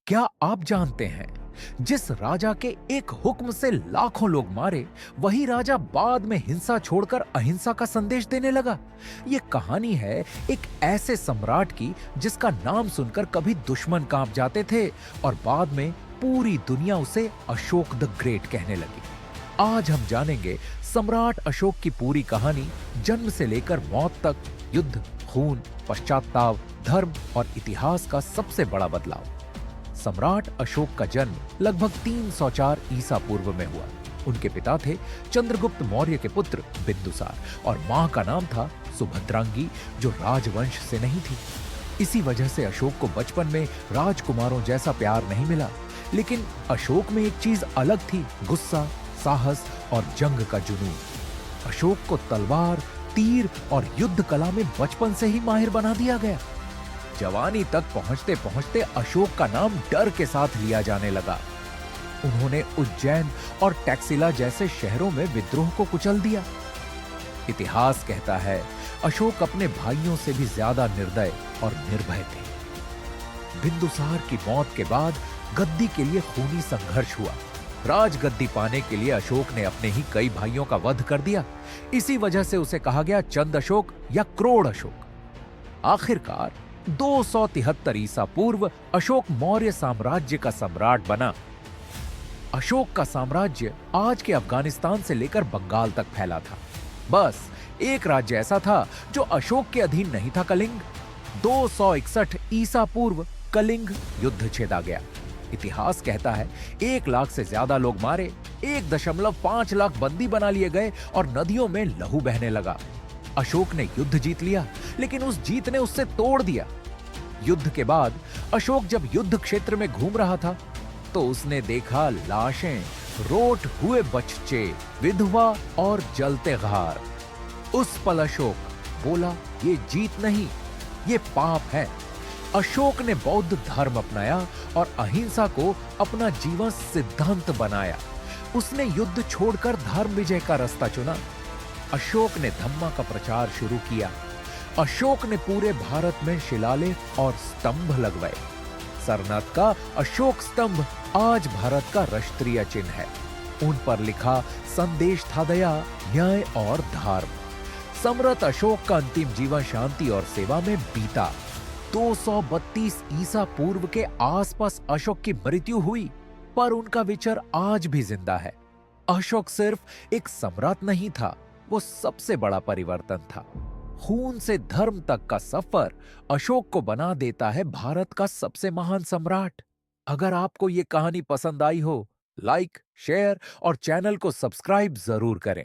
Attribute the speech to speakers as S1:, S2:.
S1: क्या आप जानते हैं, जिस राजा के एक हुक्म से लाखों लोग मारे, वही राजा बाद में हिंसा छोड़कर अहिंसा का संदेश देने लगा। ये कहानी है एक ऐसे सम्राट की जिसका नाम सुनकर कभी दुश्मन कांप जाते थे और बाद में पूरी दुनिया उसे अशोक द ग्रेट कहने लगी। आज हम जानेंगे सम्राट अशोक की पूरी कहानी, जन्म से लेकर मौत तक, युद्ध, खून, पश्चाताप, धर्म और इतिहास का सबसे बड़ा बदलाव। सम्राट अशोक का जन्म लगभग 304 ईसा पूर्व में हुआ। उनके पिता थे चंद्रगुप्त मौर्य के पुत्र बिंदुसार और मां का नाम था सुभद्रांगी, जो राजवंश से नहीं थी। इसी वजह से अशोक को बचपन में राजकुमारों जैसा प्यार नहीं मिला। लेकिन अशोक में एक चीज अलग थी, गुस्सा, साहस और जंग का जुनून। अशोक को तलवार, तीर और युद्ध कला में बचपन से ही माहिर बना दिया गया। जवानी तक पहुंचते पहुंचते अशोक का नाम डर के साथ लिया जाने लगा। उन्होंने उज्जैन और टैक्सिला जैसे शहरों में विद्रोह को कुचल दिया। इतिहास कहता है, अशोक अपने भाइयों से भी ज्यादा निर्दय और निर्भय थे। बिंदुसार की मौत के बाद गद्दी के लिए खूनी संघर्ष हुआ। राजगद्दी पाने के लिए अशोक ने अपने ही कई भाइयों का वध कर दिया। इसी वजह से उसे कहा गया चंद अशोक या क्रोड़ अशोक। आखिरकार 273 ईसा पूर्व अशोक मौर्य साम्राज्य का सम्राट बना। अशोक का साम्राज्य आज के अफगानिस्तान से लेकर बंगाल तक फैला था। बस एक राज्य ऐसा था जो अशोक के अधीन नहीं था, कलिंग। 261 ईसा पूर्व कलिंग युद्ध छेड़ा गया। इतिहास कहता है 1 लाख से ज्यादा लोग मारे, 1.5 लाख बंदी बना लिए गए और नदियों में लहू बहने लगा। अशोक ने युद्ध जीत लिया, लेकिन उस जीत ने उससे तोड़ दिया। युद्ध के बाद अशोक जब युद्ध क्षेत्र में घूम रहा था तो उसने देखा लाशें, रोट हुए बच्चे, विधवा और जलते घार। उस पल अशोक बोला, ये जीत नहीं, ये पाप है। अशोक ने बौद्ध धर्म अपनाया और अहिंसा को अपना जीवन सिद्धांत बनाया। उसने युद्ध छोड़कर धर्म विजय का रास्ता चुना। अशोक ने धम्मा का प्रचार शुरू किया। अशोक ने पूरे भारत में शिलालेख और स्तंभ लगवाए। सरनाथ का अशोक स्तंभ आज भारत का राष्ट्रीय चिन्ह है। उन पर लिखा संदेश था दया, न्याय और धर्म। सम्राट अशोक का अंतिम जीवन शांति और सेवा में बीता। 232 ईसा पूर्व के आसपास अशोक की मृत्यु हुई, पर उनका विचार आज भी जिंदा है। अशोक सिर्फ एक सम्राट नहीं था, वो सबसे बड़ा परिवर्तन था। खून से धर्म तक का सफर अशोक को बना देता है भारत का सबसे महान सम्राट। अगर आपको ये कहानी पसंद आई हो, लाइक, शेयर और चैनल को सब्सक्राइब जरूर करें।